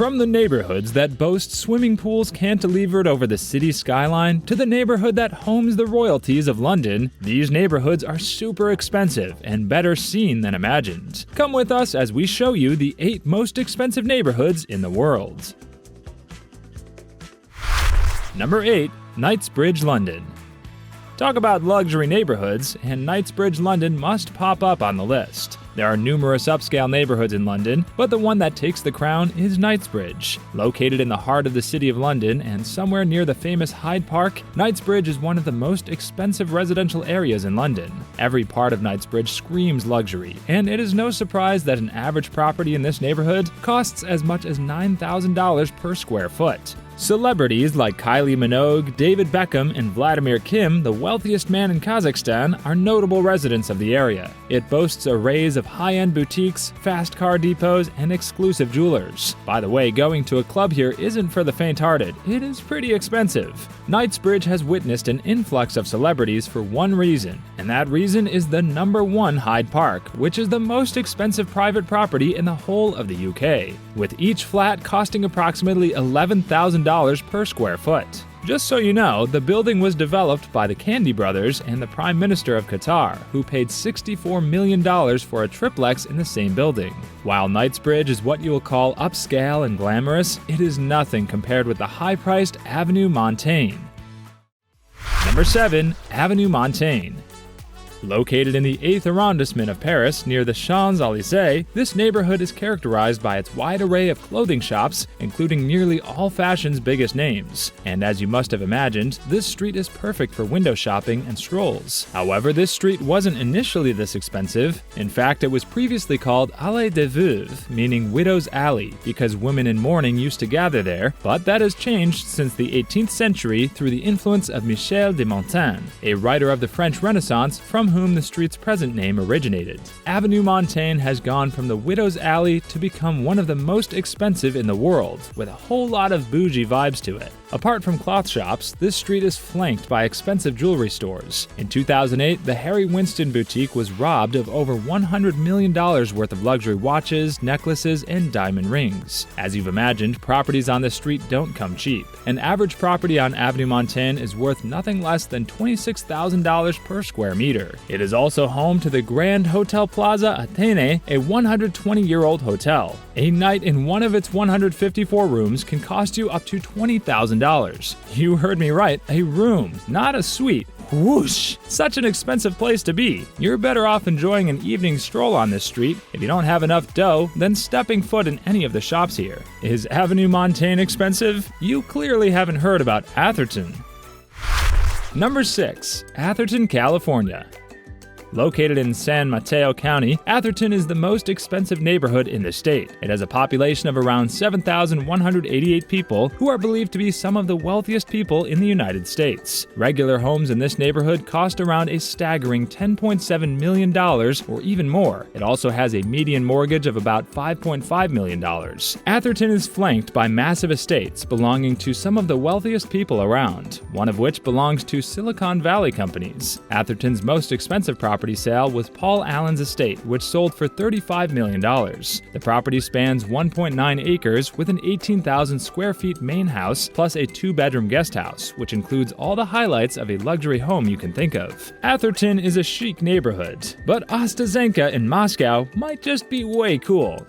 From the neighborhoods that boast swimming pools cantilevered over the city skyline to the neighborhood that homes the royalties of London, these neighborhoods are super expensive and better seen than imagined. Come with us as we show you the 8 most expensive neighborhoods in the world. Number 8. Knightsbridge, London. Talk about luxury neighborhoods, and Knightsbridge, London must pop up on the list. There are numerous upscale neighborhoods in London, but the one that takes the crown is Knightsbridge. Located in the heart of the City of London and somewhere near the famous Hyde Park, Knightsbridge is one of the most expensive residential areas in London. Every part of Knightsbridge screams luxury, and it is no surprise that an average property in this neighborhood costs as much as $9,000 per square foot. Celebrities like Kylie Minogue, David Beckham, and Vladimir Kim, the wealthiest man in Kazakhstan, are notable residents of the area. It boasts arrays of high-end boutiques, fast car depots, and exclusive jewelers. By the way, going to a club here isn't for the faint-hearted. It is pretty expensive. Knightsbridge has witnessed an influx of celebrities for one reason, and that reason is the number 1 Hyde Park, which is the most expensive private property in the whole of the UK, with each flat costing approximately $11,000 per square foot. Just so you know, the building was developed by the Kennedy brothers and the Prime Minister of Qatar, who paid $64 million for a triplex in the same building. While Knightsbridge is what you will call upscale and glamorous, it is nothing compared with the high-priced Avenue Montaigne. Number 7. Avenue Montaigne. Located in the 8th arrondissement of Paris, near the Champs-Élysées, this neighborhood is characterized by its wide array of clothing shops, including nearly all fashion's biggest names. And as you must have imagined, this street is perfect for window shopping and strolls. However, this street wasn't initially this expensive. In fact, it was previously called Allée des Veuves, meaning Widow's Alley, because women in mourning used to gather there, but that has changed since the 18th century through the influence of Michel de Montaigne, a writer of the French Renaissance from whom the street's present name originated. Avenue Montaigne has gone from the Widow's Alley to become one of the most expensive in the world, with a whole lot of bougie vibes to it. Apart from cloth shops, this street is flanked by expensive jewelry stores. In 2008, the Harry Winston boutique was robbed of over $100 million worth of luxury watches, necklaces, and diamond rings. As you've imagined, properties on this street don't come cheap. An average property on Avenue Montaigne is worth nothing less than $26,000 per square meter. It is also home to the Grand Hotel Plaza Athene, a 120-year-old hotel. A night in one of its 154 rooms can cost you up to $20,000. You heard me right, a room, not a suite. Whoosh! Such an expensive place to be. You're better off enjoying an evening stroll on this street. If you don't have enough dough, then stepping foot in any of the shops here. Is Avenue Montaigne expensive? You clearly haven't heard about Atherton. Number 6. Atherton, California. Located in San Mateo County, Atherton is the most expensive neighborhood in the state. It has a population of around 7,188 people, who are believed to be some of the wealthiest people in the United States. Regular homes in this neighborhood cost around a staggering $10.7 million or even more. It also has a median mortgage of about $5.5 million. Atherton is flanked by massive estates belonging to some of the wealthiest people around, one of which belongs to Silicon Valley companies. Atherton's most expensive property sale was Paul Allen's estate, which sold for $35 million. The property spans 1.9 acres with an 18,000 square feet main house plus a 2-bedroom guest house, which includes all the highlights of a luxury home you can think of. Atherton is a chic neighborhood, but OSTOZHENKA in Moscow might just be way cool.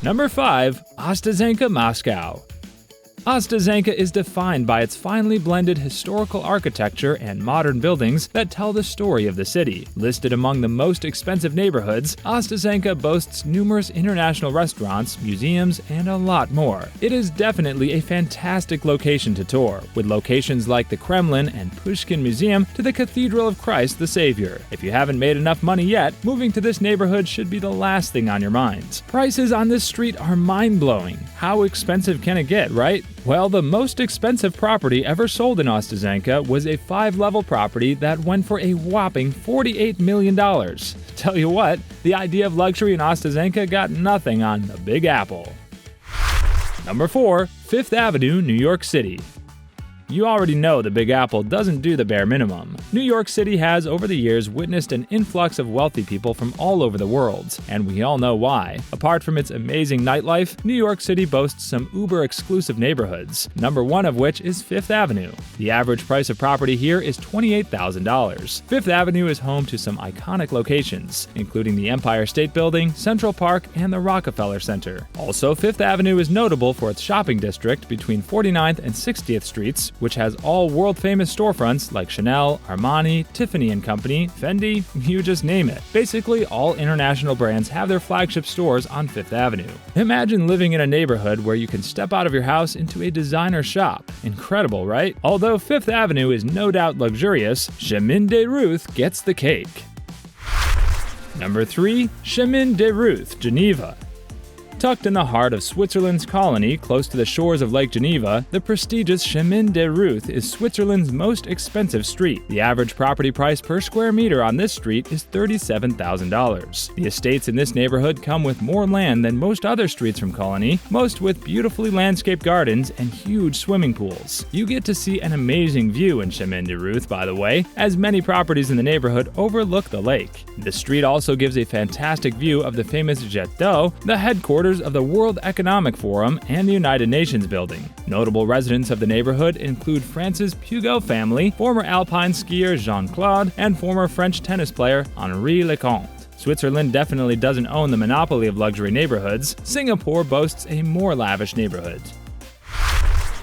Number 5. OSTOZHENKA, Moscow. OSTOZHENKA is defined by its finely blended historical architecture and modern buildings that tell the story of the city. Listed among the most expensive neighborhoods, OSTOZHENKA boasts numerous international restaurants, museums, and a lot more. It is definitely a fantastic location to tour, with locations like the Kremlin and Pushkin Museum to the Cathedral of Christ the Savior. If you haven't made enough money yet, moving to this neighborhood should be the last thing on your mind. Prices on this street are mind-blowing. How expensive can it get, right? Well, the most expensive property ever sold in OSTOZHENKA was a 5-level property that went for a whopping $48 million. Tell you what, the idea of luxury in OSTOZHENKA got nothing on the Big Apple. Number 4. Fifth Avenue, New York City. You already know the Big Apple doesn't do the bare minimum. New York City has, over the years, witnessed an influx of wealthy people from all over the world, and we all know why. Apart from its amazing nightlife, New York City boasts some uber-exclusive neighborhoods, number one of which is Fifth Avenue. The average price of property here is $28,000. Fifth Avenue is home to some iconic locations, including the Empire State Building, Central Park, and the Rockefeller Center. Also, Fifth Avenue is notable for its shopping district between 49th and 60th Streets, which has all world-famous storefronts like Chanel, Armani, Tiffany & Company, Fendi, you just name it. Basically, all international brands have their flagship stores on Fifth Avenue. Imagine living in a neighborhood where you can step out of your house into a designer shop. Incredible, right? Although Fifth Avenue is no doubt luxurious, CHEMIN de RUTH gets the cake. Number 3. CHEMIN de RUTH, Geneva. Tucked in the heart of Switzerland's colony, close to the shores of Lake Geneva, the prestigious CHEMIN de RUTH is Switzerland's most expensive street. The average property price per square meter on this street is $37,000. The estates in this neighborhood come with more land than most other streets from Colony, most with beautifully landscaped gardens and huge swimming pools. You get to see an amazing view in CHEMIN de RUTH, by the way, as many properties in the neighborhood overlook the lake. The street also gives a fantastic view of the famous Jet d'Eau, the headquarters of the World Economic Forum and the United Nations building. Notable residents of the neighborhood include France's Pugot family, former alpine skier Jean-Claude, and former French tennis player Henri Lecomte. Switzerland definitely doesn't own the monopoly of luxury neighborhoods. Singapore boasts a more lavish neighborhood.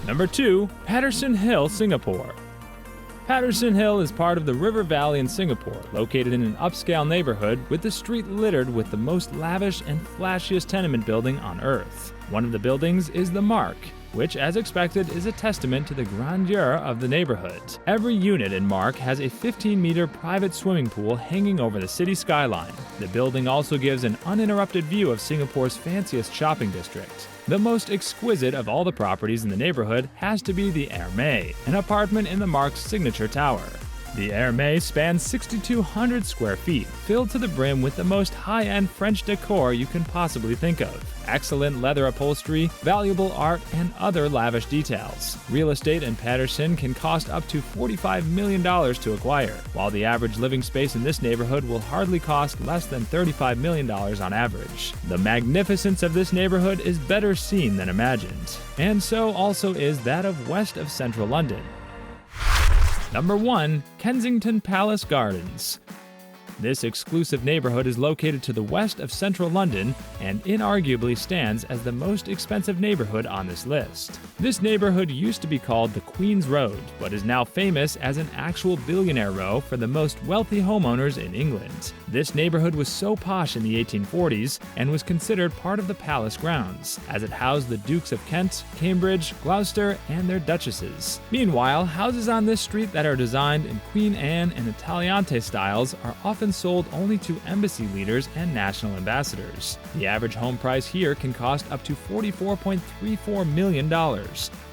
Number 2. Patterson Hill, Singapore. Patterson Hill is part of the River Valley in Singapore, located in an upscale neighborhood with the street littered with the most lavish and flashiest tenement building on Earth. One of the buildings is the Mark, which, as expected, is a testament to the grandeur of the neighborhood. Every unit in Mark has a 15-meter private swimming pool hanging over the city skyline. The building also gives an uninterrupted view of Singapore's fanciest shopping district. The most exquisite of all the properties in the neighborhood has to be the Hermès, an apartment in the Mark's signature tower. The Hermès spans 6,200 square feet, filled to the brim with the most high-end French decor you can possibly think of. Excellent leather upholstery, valuable art, and other lavish details. Real estate in Patterson can cost up to $45 million to acquire, while the average living space in this neighborhood will hardly cost less than $35 million on average. The magnificence of this neighborhood is better seen than imagined, and so also is that of west of central London. Number 1. Kensington Palace Gardens. This exclusive neighborhood is located to the west of central London and inarguably stands as the most expensive neighborhood on this list. This neighborhood used to be called the Queen's Road, but is now famous as an actual billionaire row for the most wealthy homeowners in England. This neighborhood was so posh in the 1840s and was considered part of the palace grounds, as it housed the Dukes of Kent, Cambridge, Gloucester, and their duchesses. Meanwhile, houses on this street that are designed in Queen Anne and Italianate styles are often sold only to embassy leaders and national ambassadors. The average home price here can cost up to $44.34 million,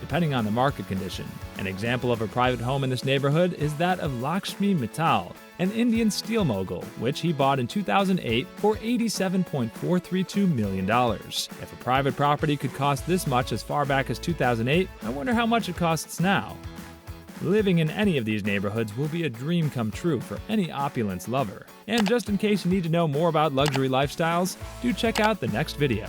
depending on the market condition. An example of a private home in this neighborhood is that of Lakshmi Mittal, an Indian steel mogul, which he bought in 2008 for $87.432 million. If a private property could cost this much as far back as 2008, I wonder how much it costs now. Living in any of these neighborhoods will be a dream come true for any opulence lover. And just in case you need to know more about luxury lifestyles, do check out the next video.